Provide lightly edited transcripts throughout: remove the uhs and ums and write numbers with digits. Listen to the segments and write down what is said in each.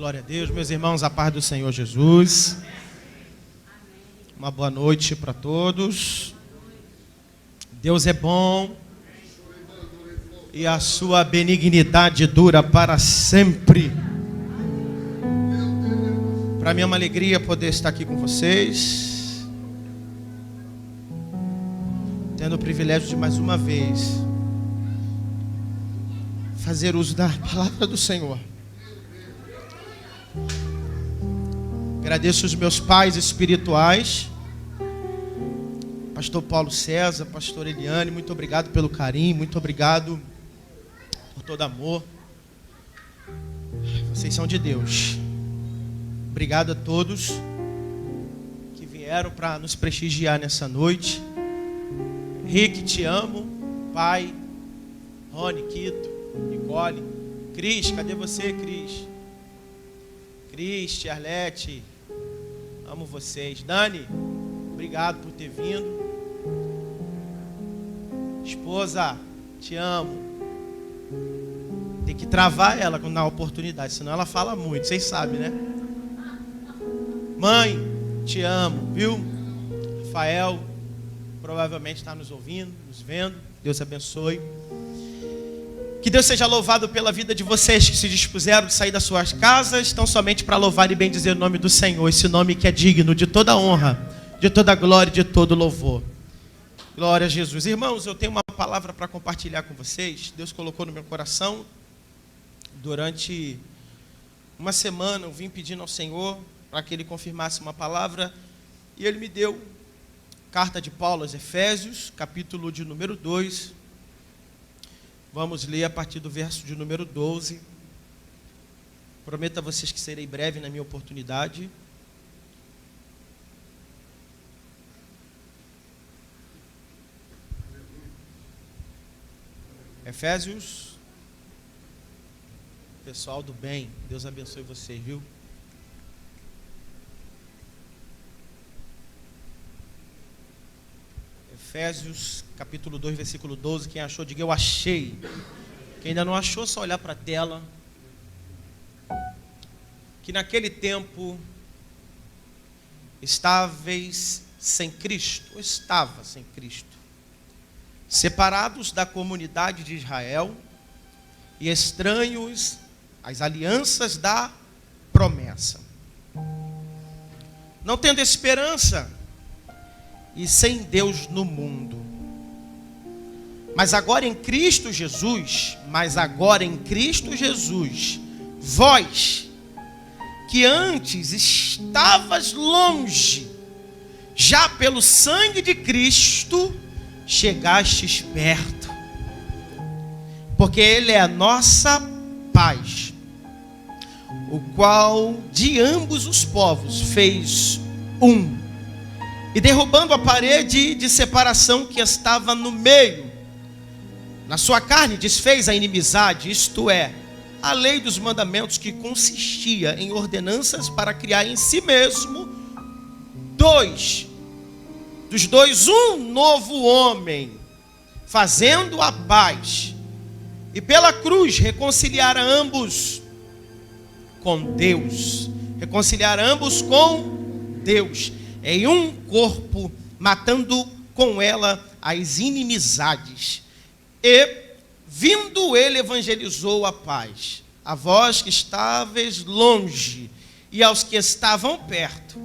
Glória a Deus, meus irmãos, a paz do Senhor Jesus. Uma boa noite para todos. Deus é bom e a sua benignidade dura para sempre. Para mim é uma alegria poder estar aqui com vocês, tendo o privilégio de mais uma vez fazer uso da palavra do Senhor. Agradeço os meus pais espirituais, pastor Paulo César, pastor Eliane, muito obrigado pelo carinho, muito obrigado por todo amor. Vocês são de Deus. Obrigado a todos que vieram para nos prestigiar nessa noite. Rick, te amo. Pai, Rony, Quito, Nicole, Cris, cadê você, Cris? Cris, Arlete, amo vocês. Dani, obrigado por ter vindo. Esposa, te amo. Tem que travar ela quando dá oportunidade, senão ela fala muito, vocês sabem, né? Mãe, te amo, viu? Rafael, provavelmente está nos ouvindo, nos vendo. Deus abençoe. Que Deus seja louvado pela vida de vocês que se dispuseram de sair das suas casas, tão somente para louvar e bendizer o nome do Senhor, esse nome que é digno de toda honra, de toda glória e de todo louvor. Glória a Jesus. Irmãos, eu tenho uma palavra para compartilhar com vocês. Deus colocou no meu coração. Durante uma semana eu vim pedindo ao Senhor para que Ele confirmasse uma palavra, e Ele me deu carta de Paulo aos Efésios, capítulo de número 2. Vamos ler a partir do verso de número 12. Prometo a vocês que serei breve na minha oportunidade. Efésios. Pessoal do bem, Deus abençoe vocês, viu? Efésios, capítulo 2, versículo 12. Quem achou, diga eu achei. Quem ainda não achou, só olhar para a tela. Que naquele tempo estáveis sem Cristo, ou estava sem Cristo, separados da comunidade de Israel e estranhos às alianças da promessa, não tendo esperança e sem Deus no mundo. Mas agora em Cristo Jesus, vós, que antes estavas longe, já pelo sangue de Cristo, chegastes perto. Porque Ele é a nossa paz, o qual de ambos os povos fez um, e derrubando a parede de separação que estava no meio, na sua carne desfez a inimizade, isto é, a lei dos mandamentos, que consistia em ordenanças, para criar em si mesmo dos dois um novo homem, fazendo a paz, e pela cruz reconciliar ambos com Deus, em um corpo, matando com ela as inimizades. E, vindo ele, evangelizou a paz a vós que estáveis longe e aos que estavam perto,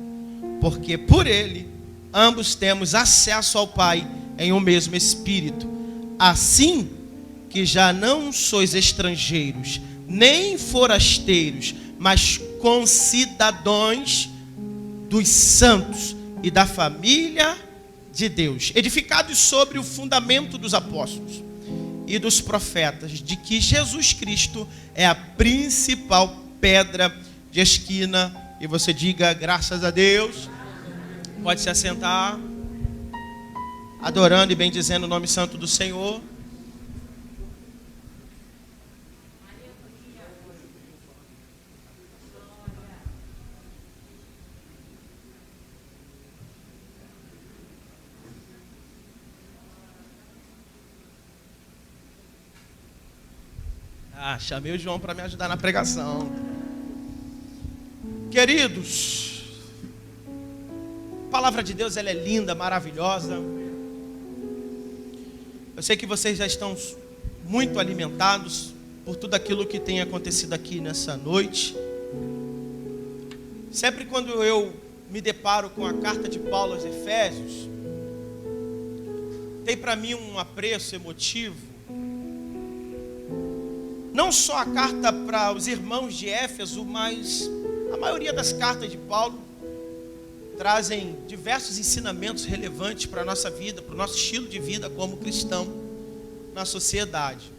porque por ele ambos temos acesso ao Pai em um mesmo Espírito. Assim que já não sois estrangeiros, nem forasteiros, mas concidadãos dos santos e da família de Deus, edificados sobre o fundamento dos apóstolos e dos profetas, de que Jesus Cristo é a principal pedra de esquina. E você diga graças a Deus. Pode se assentar, adorando e bendizendo o nome santo do Senhor. Chamei o João para me ajudar na pregação. Queridos, a palavra de Deus ela é linda, maravilhosa. Eu sei que vocês já estão muito alimentados por tudo aquilo que tem acontecido aqui nessa noite. Sempre quando eu me deparo com a carta de Paulo aos Efésios, tem para mim um apreço emotivo. Não só a carta para os irmãos de Éfeso, mas a maioria das cartas de Paulo trazem diversos ensinamentos relevantes para a nossa vida, para o nosso estilo de vida como cristão na sociedade.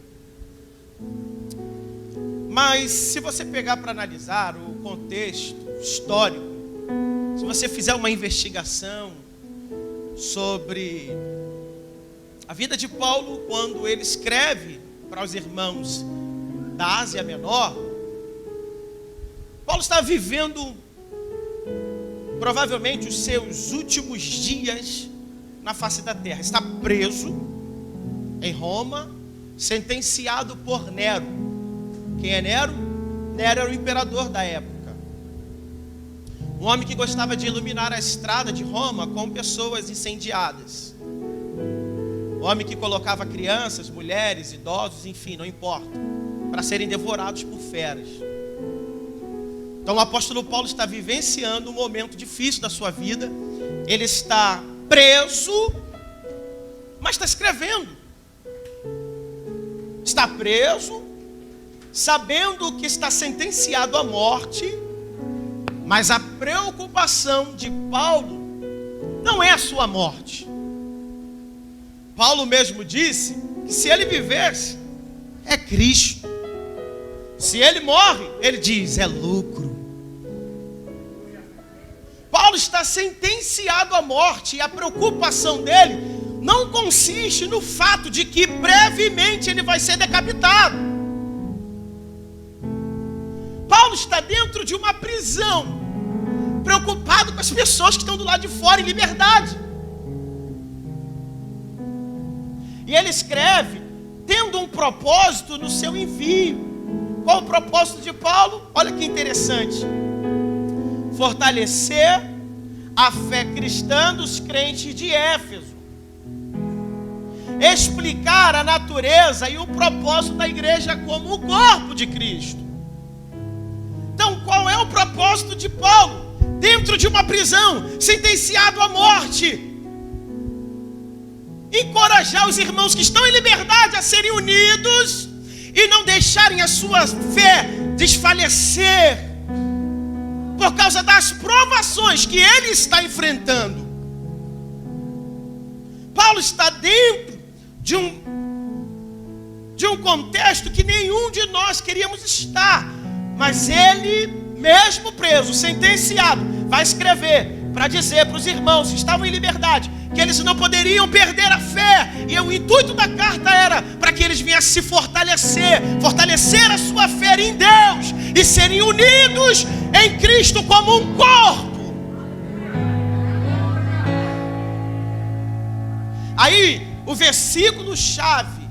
Mas se você pegar para analisar o contexto histórico, se você fizer uma investigação sobre a vida de Paulo, quando ele escreve para os irmãos da Ásia Menor, Paulo está vivendo provavelmente os seus últimos dias na face da terra. Está preso em Roma, sentenciado por Nero. Quem é Nero? Nero era o imperador da época. Um homem que gostava de iluminar a estrada de Roma com pessoas incendiadas. Um homem que colocava crianças, mulheres, idosos, enfim, não importa, para serem devorados por feras. Então o apóstolo Paulo está vivenciando um momento difícil da sua vida. Ele está preso, mas está escrevendo. Está preso, sabendo que está sentenciado à morte, mas a preocupação de Paulo não é a sua morte. Paulo mesmo disse que se ele vivesse, é Cristo. Se ele morre, ele diz, é lucro. Paulo está sentenciado à morte e a preocupação dele não consiste no fato de que brevemente ele vai ser decapitado. Paulo está dentro de uma prisão, preocupado com as pessoas que estão do lado de fora em liberdade. E ele escreve tendo um propósito no seu envio. Qual o propósito de Paulo? Olha que interessante. Fortalecer a fé cristã dos crentes de Éfeso. Explicar a natureza e o propósito da igreja como o corpo de Cristo. Então, qual é o propósito de Paulo? Dentro de uma prisão, sentenciado à morte. Encorajar os irmãos que estão em liberdade a serem unidos e não deixarem a sua fé desfalecer por causa das provações que ele está enfrentando. Paulo está dentro de um contexto que nenhum de nós queríamos estar, mas ele, mesmo preso, sentenciado, vai escrever para dizer para os irmãos que estavam em liberdade que eles não poderiam perder a fé. E o intuito da carta era para que eles viessem se fortalecer a sua fé em Deus e serem unidos em Cristo como um corpo. Aí, o versículo chave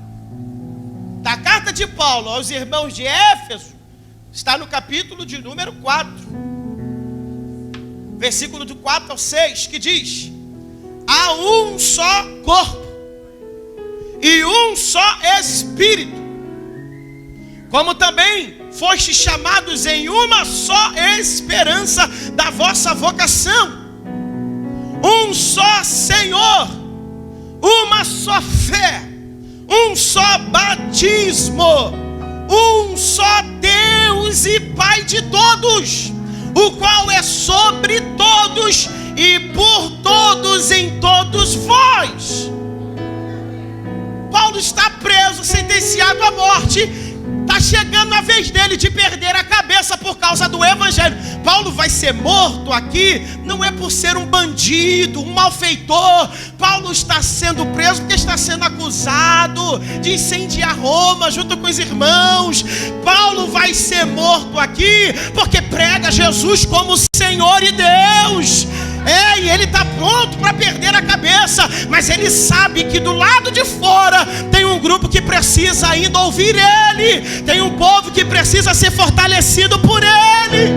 da carta de Paulo aos irmãos de Éfeso está no capítulo de número 4, versículo do 4 ao 6, que diz: há um só corpo e um só Espírito, como também fostes chamados em uma só esperança da vossa vocação, um só Senhor, uma só fé, um só batismo, um só Deus e Pai de todos, o qual é sobre todos e por todos em todos vós. Paulo está preso, sentenciado à morte. Está chegando a vez dele de perder a cabeça por causa do evangelho. Paulo vai ser morto aqui, não é por ser um bandido, um malfeitor. Paulo está sendo preso porque está sendo acusado de incendiar Roma junto com os irmãos. Paulo vai ser morto aqui porque prega Jesus como Senhor e Deus. E ele está pronto para perder a cabeça, mas ele sabe que do lado de fora tem um grupo que precisa ainda ouvir ele, tem um povo que precisa ser fortalecido por ele.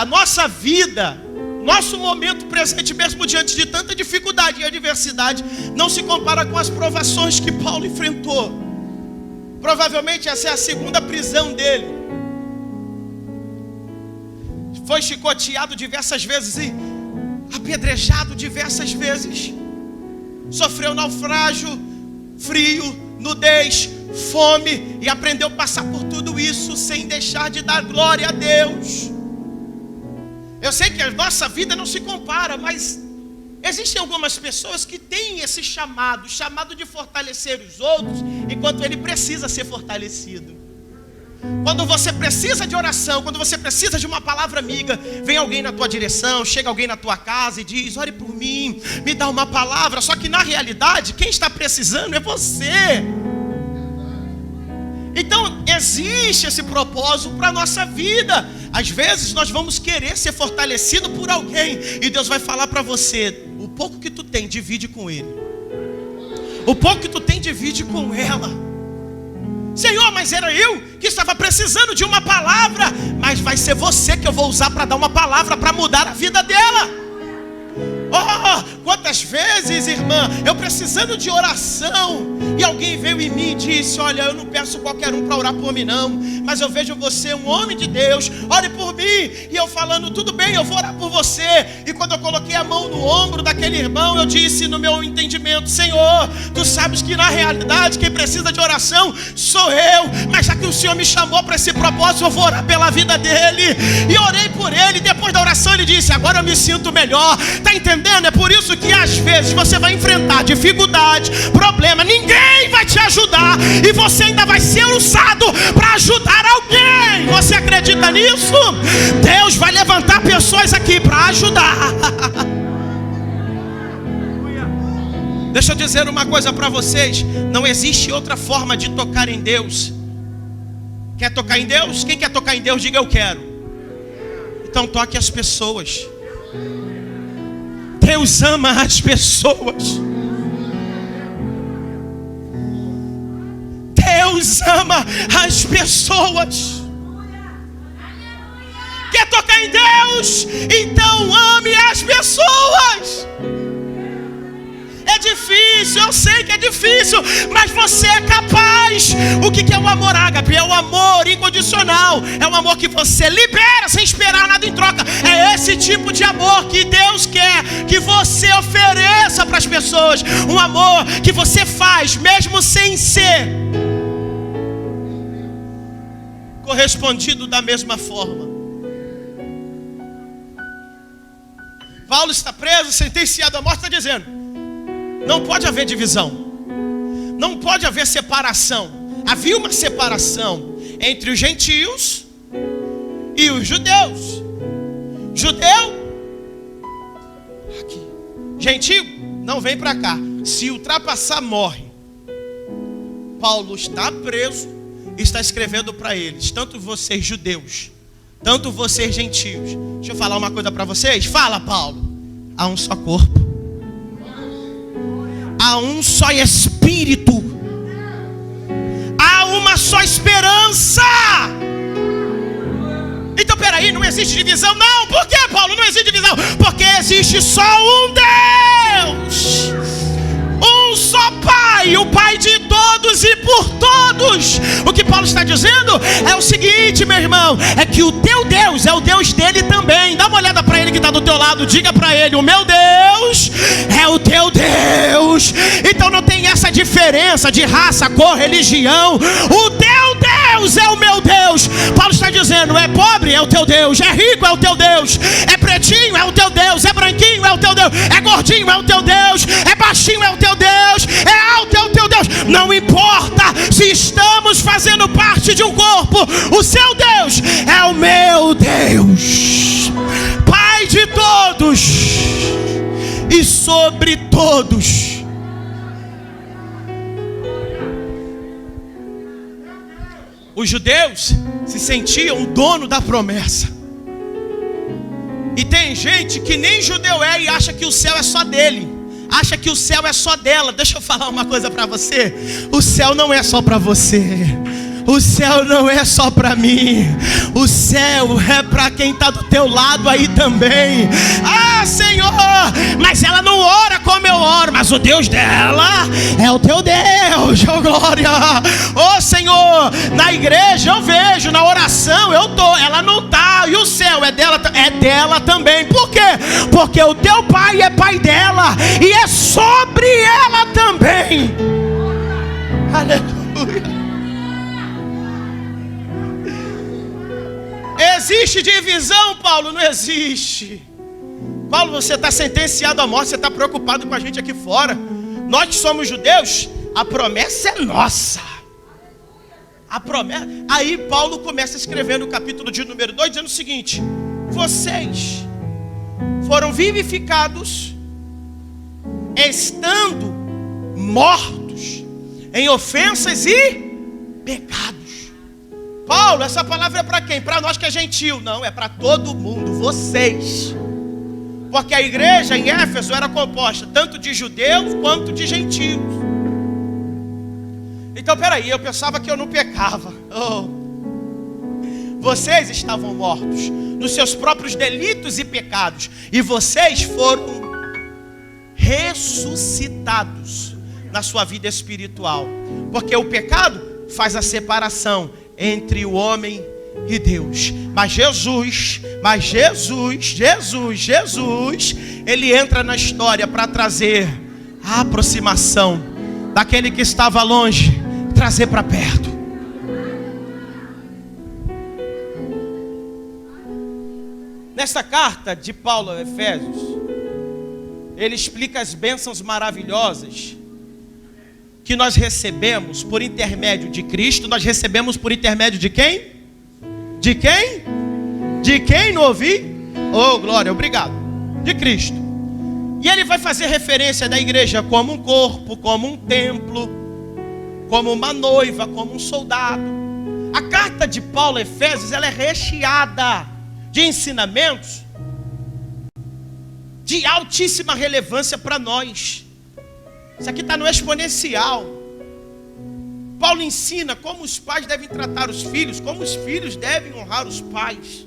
a nossa vida, nosso momento presente, mesmo diante de tanta dificuldade e adversidade, não se compara com as provações que Paulo enfrentou. Provavelmente essa é a segunda prisão dele. Foi chicoteado diversas vezes e apedrejado diversas vezes. Sofreu naufrágio, frio, nudez, fome, e aprendeu a passar por tudo isso sem deixar de dar glória a Deus. Eu sei que a nossa vida não se compara, mas existem algumas pessoas que têm esse chamado de fortalecer os outros, enquanto ele precisa ser fortalecido. Quando você precisa de oração, quando você precisa de uma palavra amiga, vem alguém na tua direção, chega alguém na tua casa e diz: ore por mim, me dá uma palavra. Só que na realidade, quem está precisando é você. Então existe esse propósito para a nossa vida. Às vezes nós vamos querer ser fortalecido por alguém, e Deus vai falar para você: o pouco que tu tem, divide com ele. O pouco que tu tem, divide com ela. Senhor, mas era eu que estava precisando de uma palavra. Mas vai ser você que eu vou usar para dar uma palavra, para mudar a vida dela. Oh, quantas vezes, irmã, eu precisando de oração, e alguém veio em mim e disse: olha, eu não peço qualquer um para orar por mim não, mas eu vejo você, um homem de Deus, ore por mim. E eu falando: tudo bem, eu vou orar por você. E quando eu coloquei a mão no ombro daquele irmão, eu disse no meu entendimento: Senhor, tu sabes que na realidade quem precisa de oração sou eu, mas já que o Senhor me chamou para esse propósito, eu vou orar pela vida dele. E orei por ele. Depois da oração ele disse: agora eu me sinto melhor. Está entendendo? É por isso que às vezes você vai enfrentar dificuldade, problema, ninguém vai te ajudar, e você ainda vai ser usado para ajudar alguém. Você acredita nisso? Deus vai levantar pessoas aqui para ajudar. Deixa eu dizer uma coisa para vocês: não existe outra forma de tocar em Deus. Quer tocar em Deus? Quem quer tocar em Deus, diga: eu quero. Então toque as pessoas. Deus ama as pessoas. Deus ama as pessoas. Quer tocar em Deus? Então ame as pessoas. É difícil, eu sei que é difícil, mas você é capaz. O que é o amor ágape? É o amor incondicional. É um amor que você libera sem esperar nada em troca. É esse tipo de amor que Deus quer que você ofereça para as pessoas. Um amor que você faz mesmo sem ser correspondido da mesma forma. Paulo está preso, sentenciado à morte, está dizendo: não pode haver divisão, não pode haver separação. Havia uma separação entre os gentios e os judeus. Judeu, aqui. Gentio, não vem para cá. Se ultrapassar, morre. Paulo está preso, está escrevendo para eles: tanto vocês judeus, tanto vocês gentios. Deixa eu falar uma coisa para vocês. Fala, Paulo. Há um só corpo, há um só Espírito, há uma só esperança. Então peraí, não existe divisão? Não. Por que, Paulo, não existe divisão? Porque existe só um Deus, um só Pai, o Pai de todos e por todos. O que Paulo está dizendo é o seguinte, meu irmão: é que o teu Deus é o Deus dele também. Dá uma olhada para ele que está do teu lado, diga para ele: o meu Deus é o teu Deus. Então não tem essa diferença de raça, cor, religião. O teu Deus é o meu Deus. Paulo está dizendo: é pobre, é o teu Deus. É rico, é o teu Deus. É pretinho, é o teu Deus. É branquinho, é o teu Deus. É gordinho, é o teu Deus. É baixinho, é o teu Deus. É alto, é o teu Deus. Não importa se estamos fazendo parte de um corpo, o seu Deus é o meu Deus, Pai de todos e sobre todos. Os judeus se sentiam o dono da promessa. E tem gente que nem judeu é e acha que o céu é só dele, acha que o céu é só dela. Deixa eu falar uma coisa para você: o céu não é só para você. O céu não é só para mim, o céu é para quem está do teu lado aí também. Ah, Senhor, mas ela não ora como eu oro, mas o Deus dela é o teu Deus, oh glória. Oh Senhor, na igreja eu vejo, na oração eu tô, ela não está, e o céu é dela também. Por quê? Porque o teu pai é pai dela, e é sobre ela também. Aleluia. Existe divisão, Paulo? Não existe. Paulo, você está sentenciado à morte, você está preocupado com a gente aqui fora. Nós que somos judeus, a promessa é nossa. A promessa. Aí Paulo começa a escrever no capítulo de número 2, dizendo o seguinte: vocês foram vivificados, estando mortos em ofensas e pecados. Paulo, essa palavra é para quem? Para nós que é gentil? Não, é para todo mundo, vocês. Porque a igreja em Éfeso era composta tanto de judeus quanto de gentios. Então, peraí, eu pensava que eu não pecava. Vocês estavam mortos nos seus próprios delitos e pecados, e vocês foram ressuscitados na sua vida espiritual. Porque o pecado faz a separação entre o homem e Deus. Mas Jesus, ele entra na história para trazer a aproximação daquele que estava longe, trazer para perto. Nessa carta de Paulo a Efésios, ele explica as bênçãos maravilhosas que nós recebemos por intermédio de Cristo. Nós recebemos por intermédio de quem? De quem? De quem? Não ouvi? Oh, glória, obrigado. De Cristo. E ele vai fazer referência da igreja como um corpo, como um templo, como uma noiva, como um soldado. A carta de Paulo a Efésios, ela é recheada de ensinamentos de altíssima relevância para nós. Isso aqui está no exponencial. Paulo ensina como os pais devem tratar os filhos, como os filhos devem honrar os pais,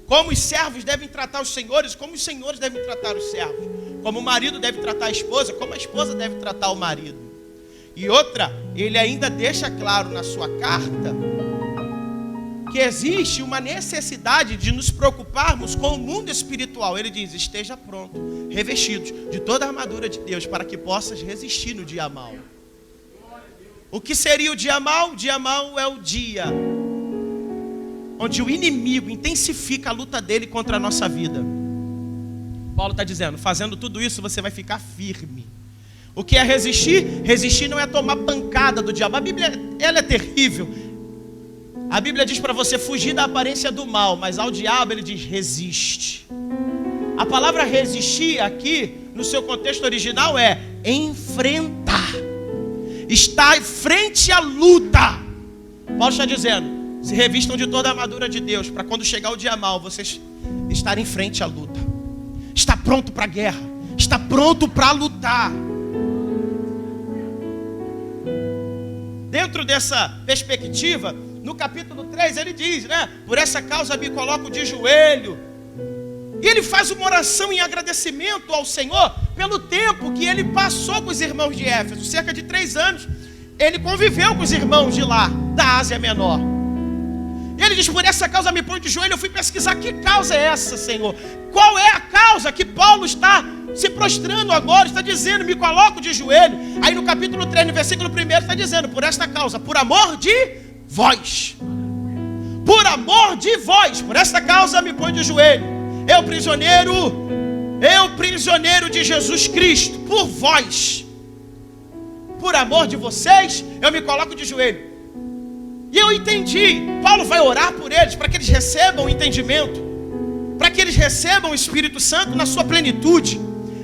como os servos devem tratar os senhores, como os senhores devem tratar os servos, como o marido deve tratar a esposa, como a esposa deve tratar o marido. E outra, ele ainda deixa claro na sua carta que existe uma necessidade de nos preocuparmos com o mundo espiritual. Ele diz: esteja pronto, revestidos de toda a armadura de Deus, para que possas resistir no dia mau. O que seria o dia mau? O dia mau é o dia onde o inimigo intensifica a luta dele contra a nossa vida. Paulo está dizendo: fazendo tudo isso você vai ficar firme. O que é resistir? Resistir não é tomar pancada do diabo. A Bíblia, ela é terrível. A Bíblia diz para você fugir da aparência do mal, mas ao diabo ele diz: resiste. A palavra resistir aqui, no seu contexto original, é enfrentar. Está em frente à luta. Paulo está dizendo: se revistam de toda a armadura de Deus, para quando chegar o dia mau, vocês estarem em frente à luta. Está pronto para a guerra, está pronto para lutar. Dentro dessa perspectiva, no capítulo 3 ele diz, né? Por essa causa me coloco de joelho. E ele faz uma oração em agradecimento ao Senhor pelo tempo que ele passou com os irmãos de Éfeso. Cerca de 3 anos ele conviveu com os irmãos de lá, da Ásia Menor. E ele diz: por essa causa me ponho de joelho. Eu fui pesquisar que causa é essa, Senhor. Qual é a causa que Paulo está se prostrando agora? Está dizendo: me coloco de joelho. Aí no capítulo 3, no versículo 1, está dizendo: por esta causa, por amor de vós. Por amor de vós. Por esta causa me ponho de joelho. Eu prisioneiro de Jesus Cristo, por vós. Por amor de vocês, eu me coloco de joelho. E eu entendi. Paulo vai orar por eles, para que eles recebam o entendimento, para que eles recebam o Espírito Santo na sua plenitude.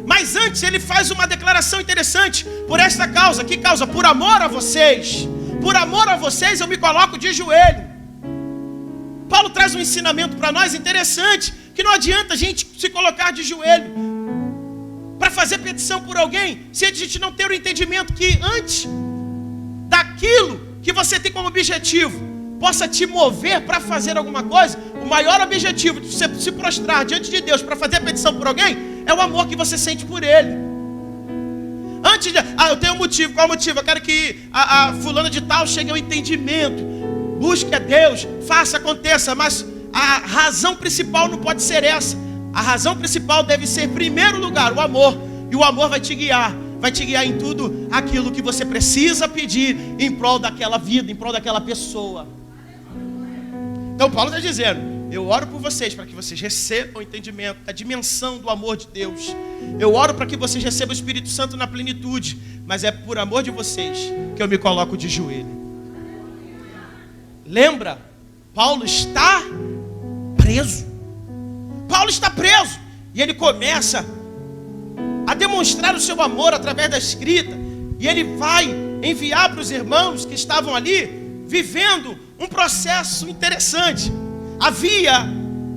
Mas antes ele faz uma declaração interessante. Por esta causa, que causa? Por amor a vocês. Por amor a vocês eu me coloco de joelho. Paulo traz um ensinamento para nós interessante, que não adianta a gente se colocar de joelho para fazer petição por alguém, se a gente não ter o entendimento que antes daquilo que você tem como objetivo possa te mover para fazer alguma coisa, o maior objetivo de você se prostrar diante de Deus para fazer a petição por alguém, é o amor que você sente por Ele. Antes de, eu tenho um motivo, qual é o motivo? Eu quero que a fulana de tal chegue ao entendimento, busque a Deus, faça, aconteça, mas a razão principal não pode ser essa. A razão principal deve ser, em primeiro lugar, o amor, e o amor vai te guiar em tudo aquilo que você precisa pedir em prol daquela vida, em prol daquela pessoa. Então Paulo está dizendo, eu oro por vocês para que vocês recebam o entendimento da dimensão do amor de Deus. Eu oro para que vocês recebam o Espírito Santo na plenitude, mas é por amor de vocês que eu me coloco de joelho. Lembra? Paulo está preso. Paulo está preso. E ele começa a demonstrar o seu amor através da escrita. E ele vai enviar para os irmãos que estavam ali, vivendo um processo interessante.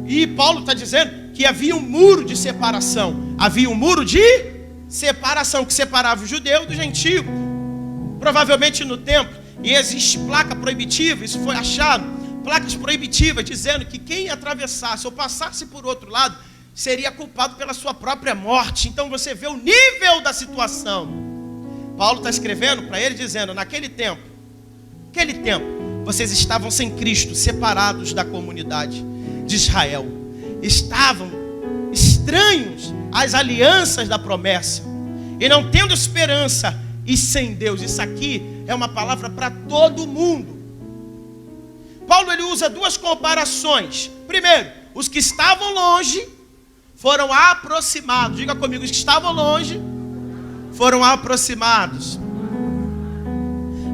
E Paulo está dizendo que havia um muro de separação. Havia um muro de separação que separava o judeu do gentio. Provavelmente no templo. E existe placa proibitiva, isso foi achado. Placas proibitivas dizendo que quem atravessasse ou passasse por outro lado seria culpado pela sua própria morte. Então você vê o nível da situação. Paulo está escrevendo para ele dizendo, naquele tempo, vocês estavam sem Cristo, separados da comunidade de Israel. Estavam estranhos às alianças da promessa. E não tendo esperança e sem Deus. Isso aqui é uma palavra para todo mundo. Paulo ele usa duas comparações. Primeiro, os que estavam longe foram aproximados. Diga comigo, os que estavam longe foram aproximados.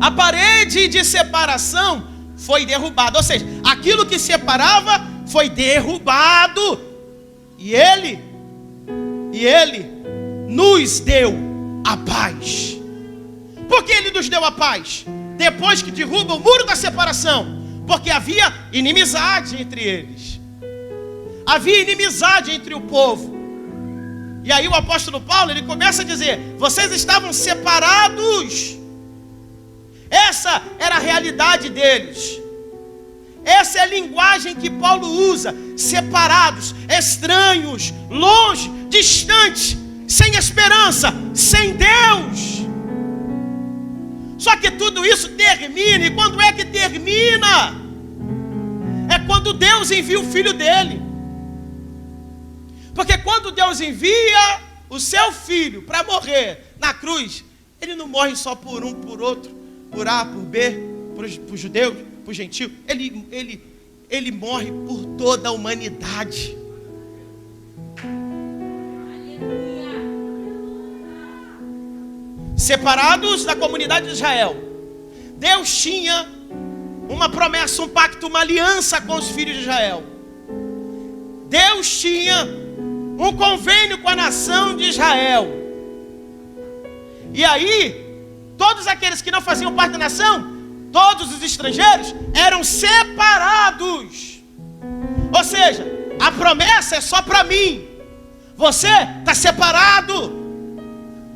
A parede de separação foi derrubada. Ou seja, aquilo que separava foi derrubado. E ele nos deu a paz. Por que ele nos deu a paz? Depois que derruba o muro da separação. Porque havia inimizade entre eles. Havia inimizade entre o povo. E aí o apóstolo Paulo, ele começa a dizer, vocês estavam separados. Essa era a realidade deles. Essa é a linguagem que Paulo usa. Separados, estranhos, longe, distantes, sem esperança, sem Deus. Só que tudo isso termina. E quando é que termina? É quando Deus envia o Filho dele. Porque quando Deus envia o seu Filho para morrer na cruz, ele não morre só por um, por outro, por A, por B, por judeu, por gentio. Ele morre por toda a humanidade. Separados da comunidade de Israel, Deus tinha uma promessa, um pacto, uma aliança com os filhos de Israel. Deus tinha um convênio com a nação de Israel. E aí, todos aqueles que não faziam parte da nação, todos os estrangeiros, eram separados. Ou seja, a promessa é só para mim. Você está separado.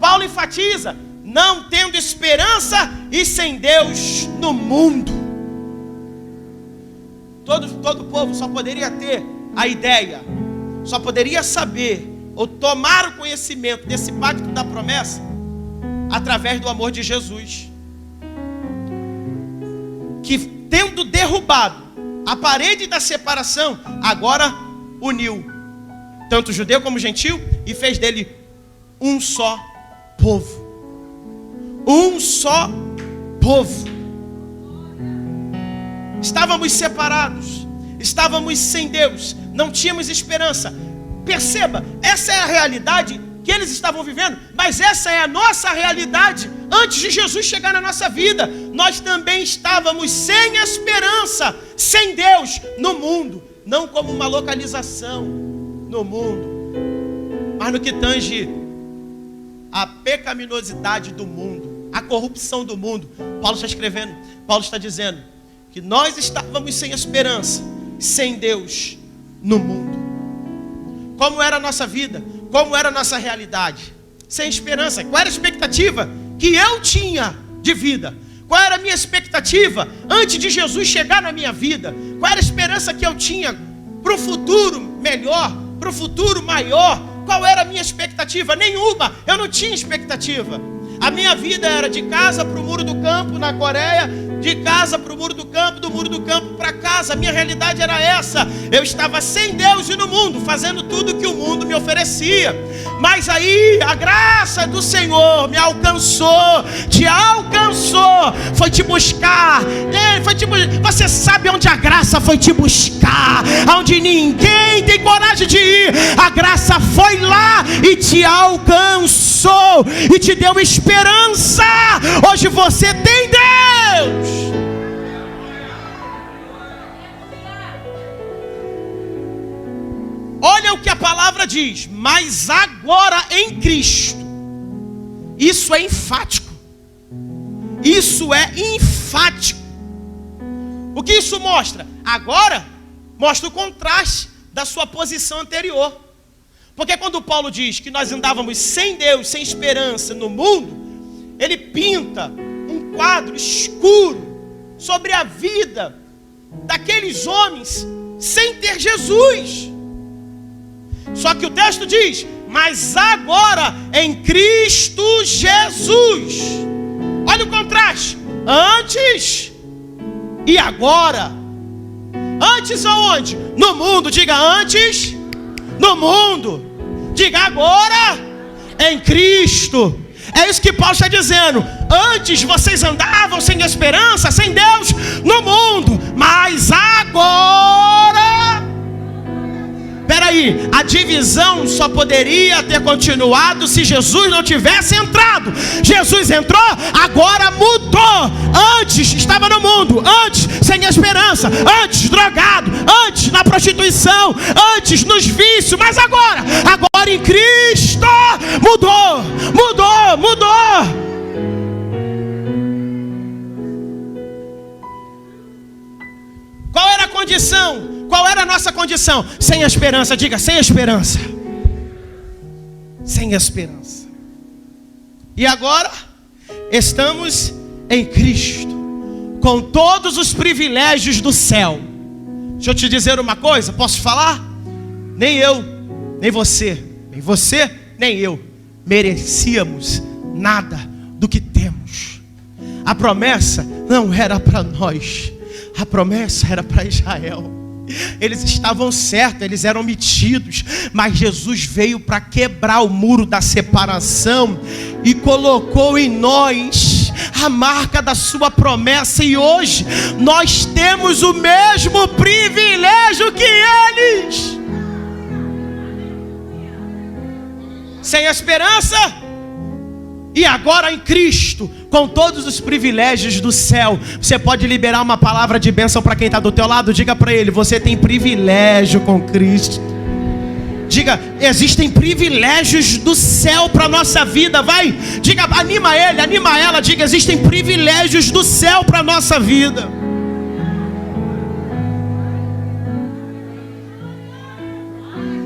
Paulo enfatiza, não tendo esperança e sem Deus no mundo. Todo povo só poderia ter a ideia, só poderia saber ou tomar o conhecimento desse pacto da promessa através do amor de Jesus, que tendo derrubado a parede da separação, agora uniu tanto judeu como gentil e fez dele um só povo. Um só povo. Estávamos separados, estávamos sem Deus, não tínhamos esperança. Perceba, essa é a realidade que eles estavam vivendo, mas essa é a nossa realidade antes de Jesus chegar na nossa vida. Nós também estávamos sem esperança, sem Deus no mundo, não como uma localização no mundo, mas no que tange a pecaminosidade do mundo, a corrupção do mundo. Paulo está escrevendo, Paulo está dizendo que nós estávamos sem esperança, sem Deus no mundo. Como era a nossa vida? Como era a nossa realidade? Sem esperança. Qual era a expectativa que eu tinha de vida? Qual era a minha expectativa antes de Jesus chegar na minha vida? Qual era a esperança que eu tinha para o futuro melhor, para o futuro maior? Qual era a minha expectativa? Nenhuma, eu não tinha expectativa. A minha vida era de casa para o muro do campo na Coreia, de casa para o muro do campo, do muro do campo para casa. A minha realidade era essa. Eu estava sem Deus e no mundo, fazendo tudo que o mundo me oferecia. Mas aí a graça do Senhor me alcançou, te alcançou, foi te buscar. Você sabe onde a graça foi te buscar, onde ninguém tem coragem de ir. A graça foi lá e te alcançou e te deu esperança. Hoje você tem Deus. Olha o que a palavra diz: mas agora em Cristo. Isso é enfático. Isso é enfático. O que isso mostra? Agora mostra o contraste da sua posição anterior. Porque quando Paulo diz que nós andávamos sem Deus, sem esperança no mundo, ele pinta um quadro escuro sobre a vida daqueles homens sem ter Jesus. Só que o texto diz: mas agora em Cristo Jesus. Olha o contraste. Antes e agora. Antes aonde? No mundo. Diga antes. No mundo. Diga agora em Cristo. É isso que Paulo está dizendo. Antes vocês andavam sem esperança, sem Deus no mundo. Mas agora... Peraí, a divisão só poderia ter continuado se Jesus não tivesse entrado. Jesus entrou, agora mudou. Antes estava no mundo, antes sem esperança, antes drogado, antes na prostituição, antes nos vícios. Mas agora em Cristo mudou. Qual era a condição? Qual era a nossa condição? Sem esperança. Diga, sem esperança. Sem esperança. E agora estamos em Cristo, com todos os privilégios do céu. Deixa eu te dizer uma coisa, posso falar? Nem eu, nem você, nem eu merecíamos nada do que temos. A promessa não era para nós, a promessa era para Israel. Eles estavam certos, eles eram metidos, mas Jesus veio para quebrar o muro da separação e colocou em nós a marca da sua promessa. E hoje nós temos o mesmo privilégio que eles. Sem esperança, e agora em Cristo, com todos os privilégios do céu. Você pode liberar uma palavra de bênção para quem está do teu lado. Diga para ele: você tem privilégio com Cristo. Diga: existem privilégios do céu para a nossa vida. Vai, diga, anima ele, anima ela. Diga: existem privilégios do céu para a nossa vida.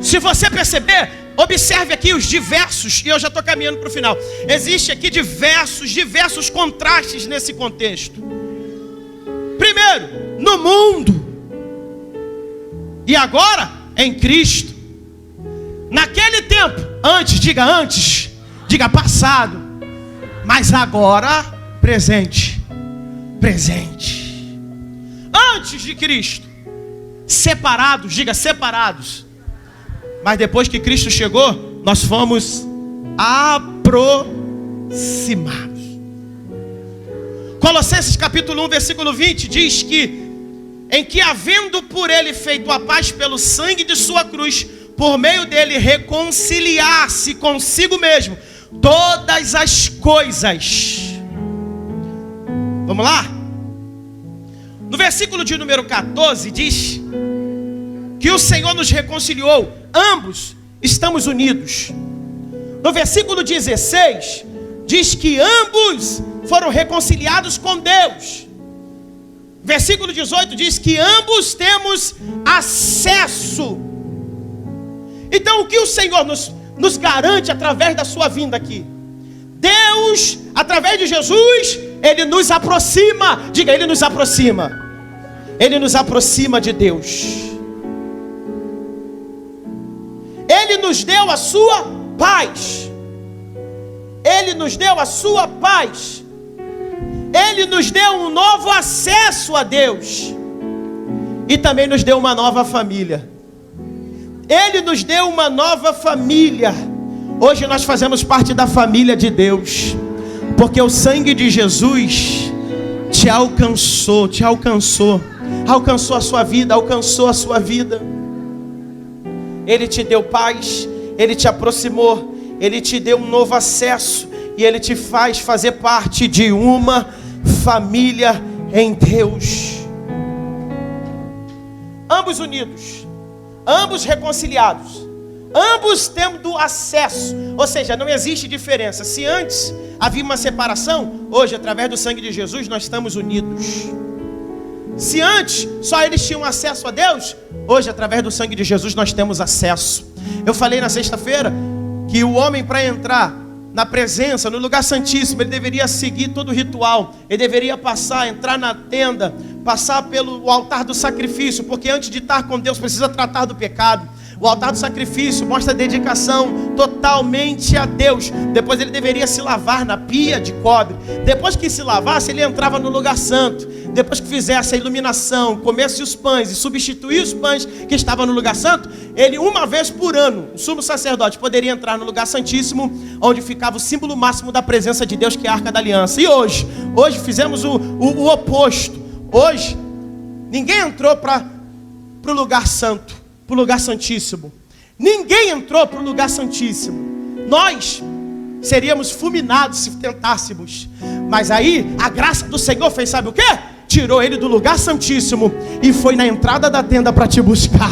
Se você perceber, observe aqui os diversos, e eu já estou caminhando para o final. Existe aqui diversos contrastes nesse contexto. Primeiro, no mundo, e agora em Cristo. Naquele tempo, antes, diga passado, mas agora presente. Antes de Cristo, separados, diga separados. Mas depois que Cristo chegou, nós fomos aproximados. Colossenses capítulo 1, versículo 20 diz que: em que havendo por ele feito a paz pelo sangue de sua cruz, por meio dele reconciliar-se consigo mesmo todas as coisas. Vamos lá? No versículo de número 14 diz que o Senhor nos reconciliou, ambos estamos unidos. No versículo 16 diz que ambos foram reconciliados com Deus. Versículo 18 diz que ambos temos acesso. Então o que o Senhor nos garante através da sua vinda aqui? Deus, através de Jesus, Ele nos aproxima. Diga, Ele nos aproxima. Ele nos aproxima de Deus. Ele nos deu a sua paz. Ele nos deu a sua paz. Ele nos deu um novo acesso a Deus. E também nos deu uma nova família. Ele nos deu uma nova família. Hoje nós fazemos parte da família de Deus. Porque o sangue de Jesus te alcançou, alcançou a sua vida, alcançou a sua vida. Ele te deu paz, Ele te aproximou, Ele te deu um novo acesso, e Ele te faz fazer parte de uma família em Deus. Ambos unidos, ambos reconciliados, ambos tendo acesso. Ou seja, não existe diferença. Se antes havia uma separação, hoje, através do sangue de Jesus, nós estamos unidos. Se antes só eles tinham acesso a Deus, hoje, através do sangue de Jesus, nós temos acesso. Eu falei na sexta-feira que o homem, para entrar na presença, no lugar santíssimo, ele deveria seguir todo o ritual. Ele deveria entrar na tenda, passar pelo altar do sacrifício, porque antes de estar com Deus, precisa tratar do pecado. O altar do sacrifício mostra dedicação totalmente a Deus. Depois ele deveria se lavar na pia de cobre. Depois que se lavasse, ele entrava no lugar santo. Depois que fizesse a iluminação, comesse os pães e substituísse os pães que estavam no lugar santo, ele, uma vez por ano, o sumo sacerdote poderia entrar no lugar santíssimo, onde ficava o símbolo máximo da presença de Deus, que é a Arca da Aliança. E hoje fizemos o oposto. Hoje ninguém entrou para o lugar santo, para o lugar santíssimo. Ninguém entrou para o lugar santíssimo. Nós seríamos fulminados se tentássemos. Mas aí a graça do Senhor fez, sabe o quê? Tirou ele do lugar santíssimo e foi na entrada da tenda para te buscar.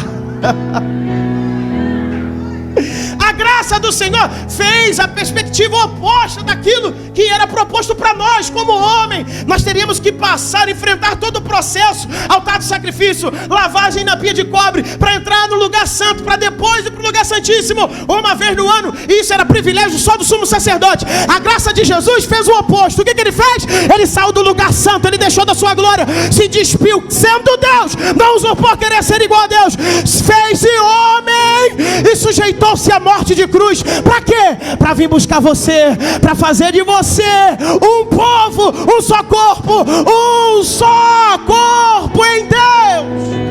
A graça do Senhor fez a perspectiva oposta daquilo que era proposto para nós como homem. Nós teríamos que passar, enfrentar todo o processo, altar de sacrifício, lavagem na pia de cobre, para entrar no lugar santo, para depois ir para o lugar santíssimo, uma vez no ano. Isso era privilégio só do sumo sacerdote. A graça de Jesus fez o oposto. O que ele fez? Ele saiu do lugar santo, ele deixou da sua glória, se despiu, sendo Deus, não usurpou querer ser igual a Deus, fez-se homem e sujeitou-se à morte de cruz. Para quê? Para vir buscar você, para fazer de você um povo, um só corpo em Deus.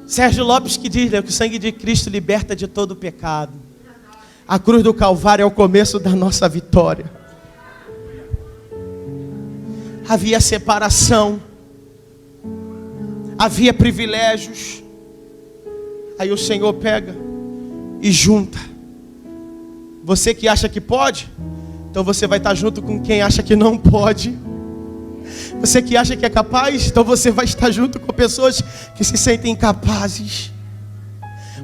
Sérgio Lopes que diz, né, que o sangue de Cristo liberta de todo o pecado. A cruz do Calvário é o começo da nossa vitória. Havia separação, havia privilégios. Aí o Senhor pega e junta. Você que acha que pode, então você vai estar junto com quem acha que não pode. Você que acha que é capaz, então você vai estar junto com pessoas que se sentem incapazes.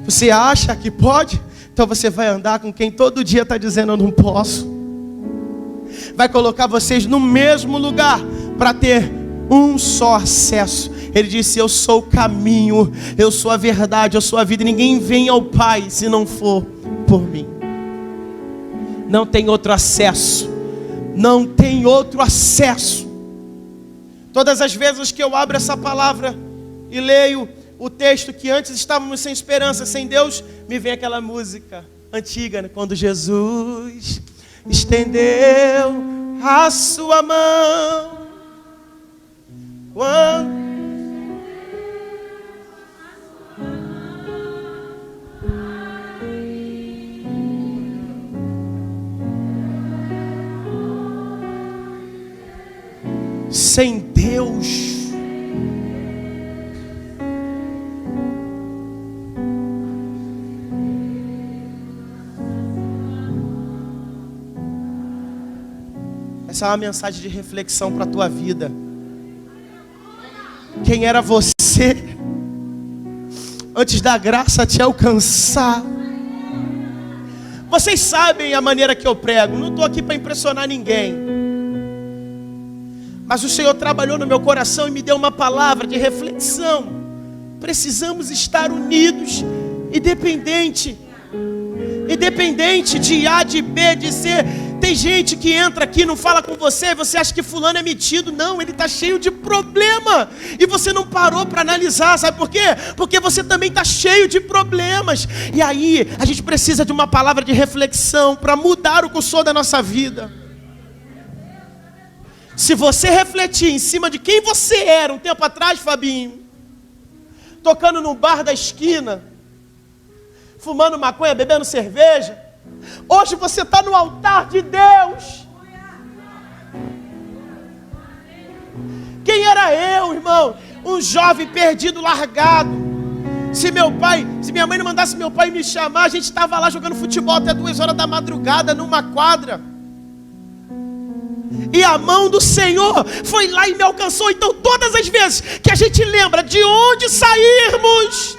Você acha que pode, então você vai andar com quem todo dia está dizendo eu não posso. Vai colocar vocês no mesmo lugar para ter um só acesso. Ele disse, eu sou o caminho, eu sou a verdade, eu sou a vida, e ninguém vem ao Pai se não for por mim. Não tem outro acesso. Não tem outro acesso. Todas as vezes que eu abro essa palavra e leio o texto que antes estávamos sem esperança, sem Deus, me vem aquela música antiga, né? Quando Jesus estendeu a sua mão, quando sem Deus, essa é uma mensagem de reflexão para a tua vida. Quem era você antes da graça te alcançar? Vocês sabem a maneira que eu prego. Não estou aqui para impressionar ninguém, mas o Senhor trabalhou no meu coração e me deu uma palavra de reflexão. precisamos estar unidos, independente de A, de B, de C. Tem gente que entra aqui, não fala com você, você acha que fulano é metido. Não, ele está cheio de problema. E você não parou para analisar, sabe por quê? Porque você também está cheio de problemas. E aí, a gente precisa de uma palavra de reflexão para mudar o curso da nossa vida. Se você refletir em cima de quem você era um tempo atrás, Fabinho, tocando no bar da esquina, fumando maconha, bebendo cerveja, hoje você está no altar de Deus. Quem era eu, irmão? Um jovem perdido, largado. Se minha mãe não mandasse meu pai me chamar, a gente estava lá jogando futebol até 2 horas da madrugada numa quadra. E a mão do Senhor foi lá e me alcançou. Então todas as vezes que a gente lembra de onde sairmos,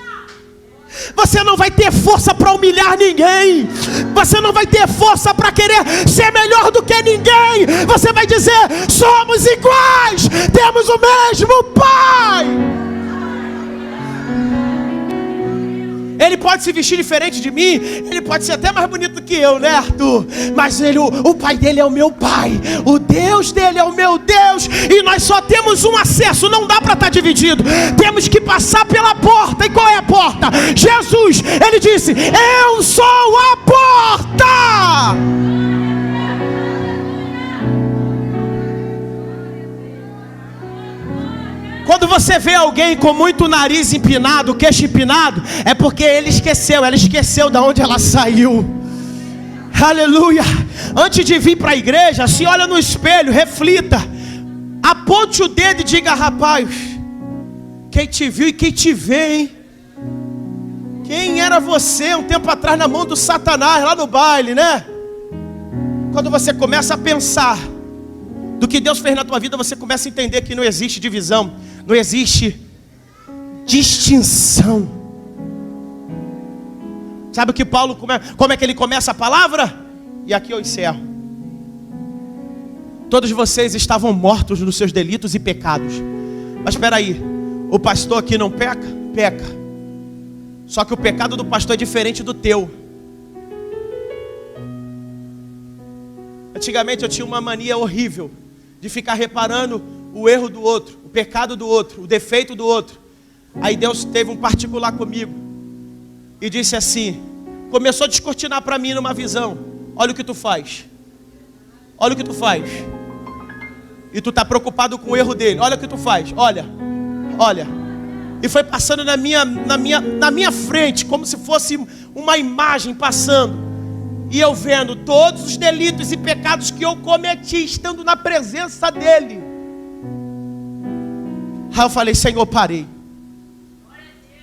você não vai ter força para humilhar ninguém. Você não vai ter força para querer ser melhor do que ninguém. Você vai dizer: somos iguais, temos o mesmo Pai. Ele pode se vestir diferente de mim, ele pode ser até mais bonito do que eu, né, Arthur? Mas o pai dele é o meu pai, o Deus dele é o meu Deus. E nós só temos um acesso, não dá para estar dividido. Temos que passar pela porta. E qual é a porta? Jesus, ele disse: eu sou a porta. Quando você vê alguém com muito nariz empinado, queixo empinado, é porque ela esqueceu de onde ela saiu. Aleluia. Antes de vir para a igreja, se olha no espelho, reflita, aponte o dedo e diga: rapaz, quem te viu e quem te vê, hein? Quem era você um tempo atrás na mão do Satanás, lá no baile, né? Quando você começa a pensar do que Deus fez na tua vida, você começa a entender que não existe divisão, não existe distinção. Sabe o que Paulo, como é que ele começa a palavra? E aqui eu encerro. Todos vocês estavam mortos nos seus delitos e pecados. Mas espera aí, o pastor aqui não peca? Peca. Só que o pecado do pastor é diferente do teu. Antigamente eu tinha uma mania horrível de ficar reparando o erro do outro, o pecado do outro, o defeito do outro. Aí Deus teve um particular comigo e disse assim, começou a descortinar para mim numa visão: olha o que tu faz, olha o que tu faz. E tu está preocupado com o erro dele. Olha o que tu faz, olha. E foi passando na minha frente, como se fosse uma imagem passando. E eu vendo todos os delitos e pecados que eu cometi, estando na presença dele. Aí eu falei: Senhor, parei.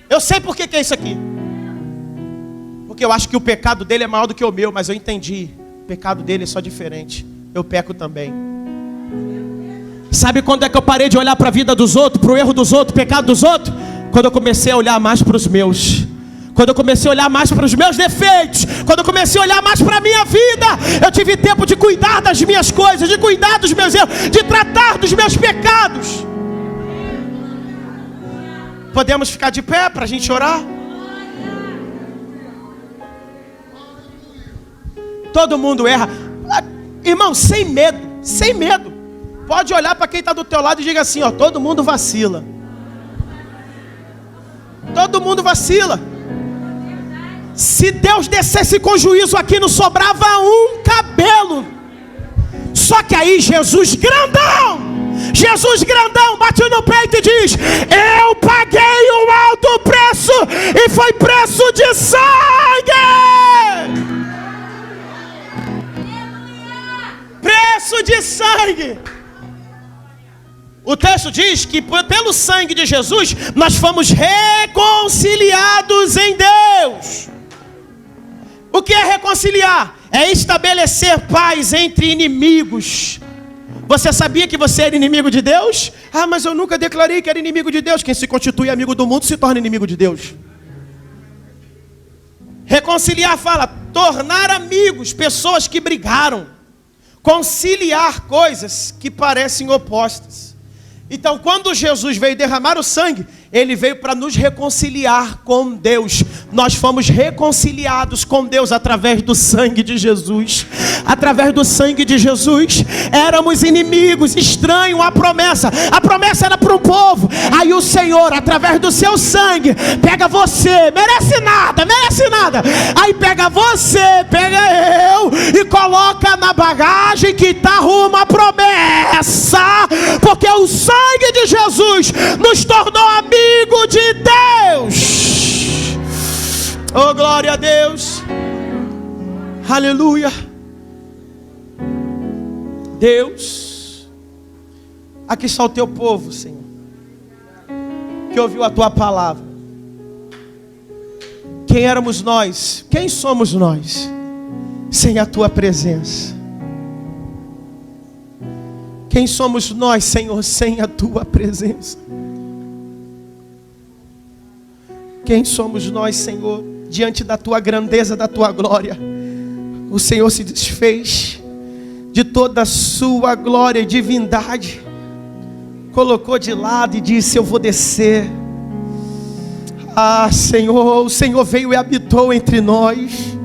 Eu sei por que é isso aqui. Porque eu acho que o pecado dele é maior do que o meu. Mas eu entendi, o pecado dele é só diferente. Eu peco também. Sabe quando é que eu parei de olhar para a vida dos outros, para o erro dos outros, o pecado dos outros? Quando eu comecei a olhar mais para os meus. Quando eu comecei a olhar mais para os meus defeitos, quando eu comecei a olhar mais para a minha vida, eu tive tempo de cuidar das minhas coisas, de cuidar dos meus erros, de tratar dos meus pecados. Podemos ficar de pé para a gente orar? Todo mundo erra. Irmão, sem medo, sem medo. Pode olhar para quem está do teu lado e diga assim: ó, todo mundo vacila. Todo mundo vacila. Se Deus descesse com juízo aqui, não sobrava um cabelo. Só que aí Jesus grandão bate no peito e diz: eu paguei um alto preço, e foi preço de sangue. Preço de sangue. O texto diz que pelo sangue de Jesus nós fomos reconciliados em Deus. O que é reconciliar? É estabelecer paz entre inimigos. Você sabia que você era inimigo de Deus? Ah, mas eu nunca declarei que era inimigo de Deus. Quem se constitui amigo do mundo se torna inimigo de Deus. Reconciliar fala tornar amigos pessoas que brigaram. Conciliar coisas que parecem opostas. Então, quando Jesus veio derramar o sangue, Ele veio para nos reconciliar com Deus. Nós fomos reconciliados com Deus através do sangue de Jesus. Através do sangue de Jesus. Éramos inimigos, estranhos à promessa. A promessa era para um povo. Aí o Senhor, através do seu sangue, pega você, merece nada. Aí pega você, pega eu e coloca na bagagem que está rumo à promessa. Porque o sangue de Jesus nos tornou amigos de Deus. Oh, glória a Deus. Aleluia. Deus, aqui está o teu povo, Senhor, que ouviu a tua palavra. Quem éramos nós? Quem somos nós sem a tua presença? Quem somos nós, Senhor, sem a tua presença? Quem somos nós, Senhor, diante da tua grandeza, da tua glória? O Senhor se desfez de toda a sua glória e divindade, colocou de lado e disse: eu vou descer. Ah, Senhor, o Senhor veio e habitou entre nós.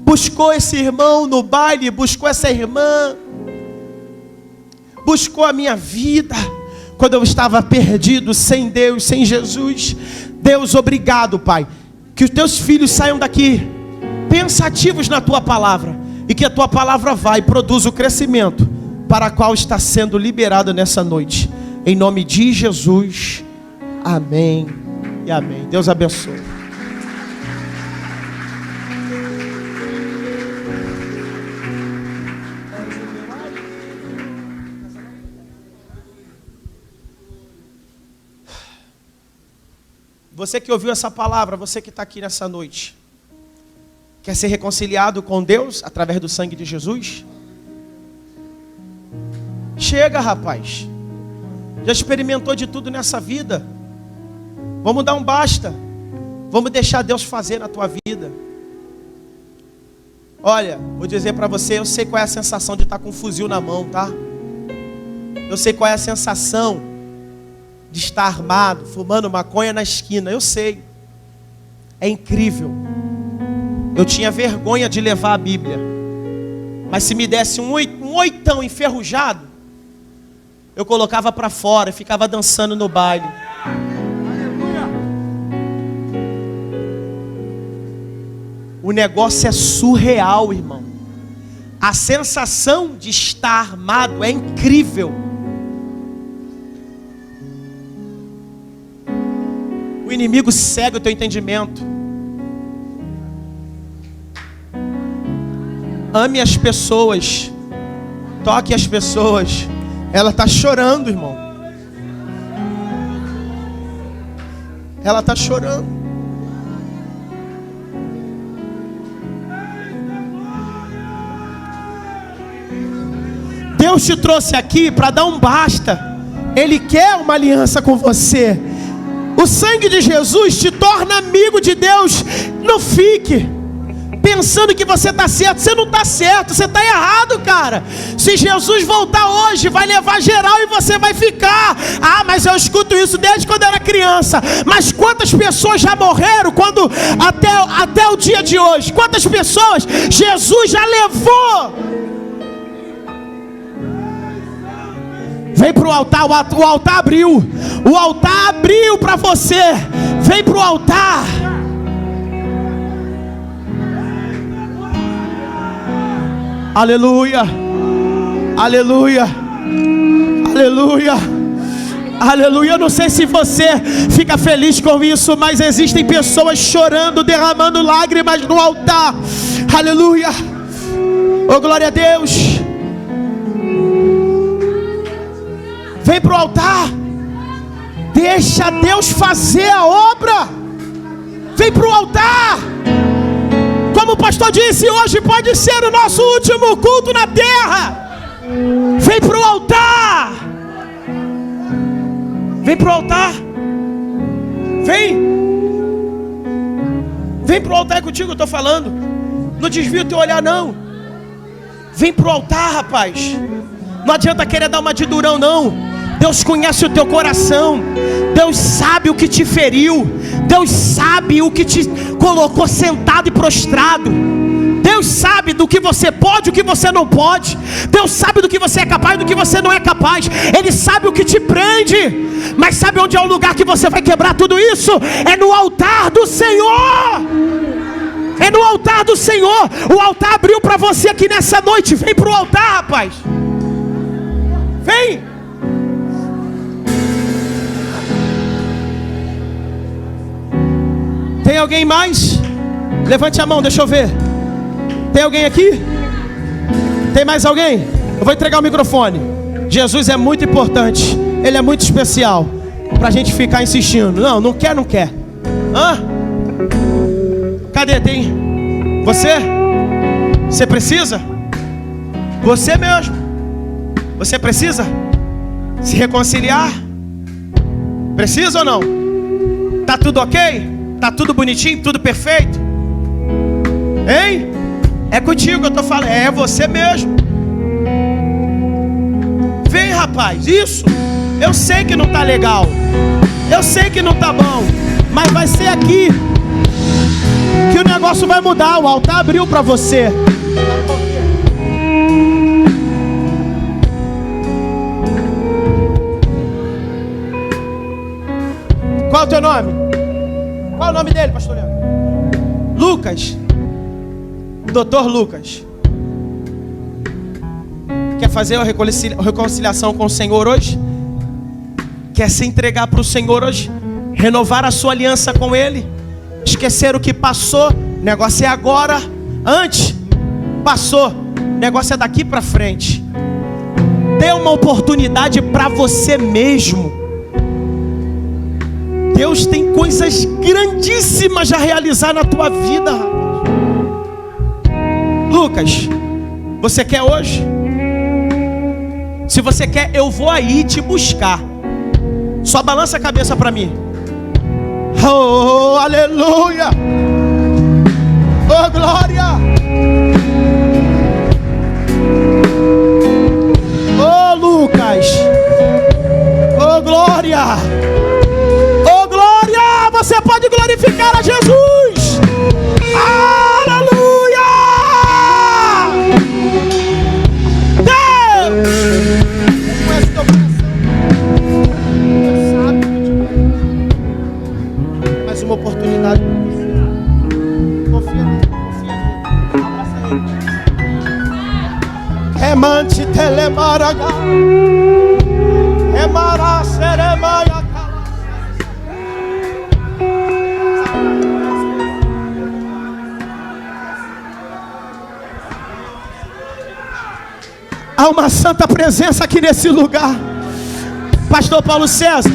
Buscou esse irmão no baile, buscou essa irmã, buscou a minha vida quando eu estava perdido, sem Deus, sem Jesus. Deus, obrigado, Pai, que os teus filhos saiam daqui pensativos na tua palavra, e que a tua palavra vai e produza o crescimento para o qual está sendo liberado nessa noite, em nome de Jesus, amém e amém. Deus abençoe. Você que ouviu essa palavra, você que está aqui nessa noite, quer ser reconciliado com Deus através do sangue de Jesus? Chega, rapaz. Já experimentou de tudo nessa vida. Vamos dar um basta. Vamos deixar Deus fazer na tua vida. Olha, vou dizer para você, eu sei qual é a sensação de estar com um fuzil na mão, tá? Eu sei qual é a sensação de estar armado, fumando maconha na esquina. Eu sei. É incrível. Eu tinha vergonha de levar a Bíblia. Mas se me desse um oitão enferrujado, eu colocava para fora e ficava dançando no baile. O negócio é surreal, irmão. A sensação de estar armado é incrível. O inimigo cega o teu entendimento. Ame as pessoas. Toque as pessoas. Ela está chorando, irmão. Ela está chorando. Deus te trouxe aqui para dar um basta. Ele quer uma aliança com você. O sangue de Jesus te torna amigo de Deus. Não fique pensando que você está certo. Você não está certo, você está errado, cara. Se Jesus voltar hoje, vai levar geral e você vai ficar. Ah, mas eu escuto isso desde quando eu era criança. Mas quantas pessoas já morreram até o dia de hoje? Quantas pessoas Jesus já levou? Vem para o altar, o altar abriu. O altar abriu para você. Vem para o altar. Aleluia. Aleluia. Aleluia. Aleluia. Eu não sei se você fica feliz com isso, mas existem pessoas chorando, derramando lágrimas no altar. Aleluia. Oh, glória a Deus. Vem para o altar. Deixa Deus fazer a obra. Vem para o altar. Como o pastor disse, hoje pode ser o nosso último culto na terra. Vem para o altar. Vem para o altar. Vem para o altar, é contigo que eu estou falando. Não desvia o teu olhar, não. Vem para o altar, rapaz. Não adianta querer dar uma de durão, não. Deus conhece o teu coração. Deus sabe o que te feriu. Deus sabe o que te colocou sentado e prostrado. Deus sabe do que você pode, o que você não pode. Deus sabe do que você é capaz, do que você não é capaz. Ele sabe o que te prende. Mas sabe onde é o lugar que você vai quebrar tudo isso? É no altar do Senhor. É no altar do Senhor. O altar abriu para você aqui nessa noite. Vem para o altar, rapaz. Vem. Tem alguém mais? Levante a mão, deixa eu ver. Tem alguém aqui? Tem mais alguém? Eu vou entregar o microfone. Jesus é muito importante. Ele é muito especial pra gente ficar insistindo. Não, não quer, não quer. Hã? Cadê? Tem? Você? Você precisa? Você mesmo. Você precisa se reconciliar? Precisa ou não? Tá tudo ok? Tá tudo bonitinho? Tudo perfeito? Hein? É contigo que eu tô falando. É você mesmo. Vem, rapaz. Isso. Eu sei que não tá legal. Eu sei que não tá bom. Mas vai ser aqui que o negócio vai mudar. O altar abriu para você. Qual é o teu nome? Qual é o nome dele, pastor Leandro? Lucas. Doutor Lucas. Quer fazer a reconciliação com o Senhor hoje? Quer se entregar para o Senhor hoje? Renovar a sua aliança com Ele? Esquecer o que passou? O negócio é agora. Antes, passou. O negócio é daqui para frente. Dê uma oportunidade para você mesmo. Deus tem coisas grandíssimas a realizar na tua vida. Lucas, você quer hoje? Se você quer, eu vou aí te buscar. Só balança a cabeça para mim. Oh, aleluia! Oh, glória! Oh, Lucas! Oh, glória! Oh, glória! Você pode glorificar a Jesus! Aleluia! Deus! Conhece teu coração. Deus sabe que te mais uma oportunidade para você. Confia nele, confia nele. Abraça ele. Remante telemaraga. Remara seremaia. Há uma santa presença aqui nesse lugar. Pastor Paulo César,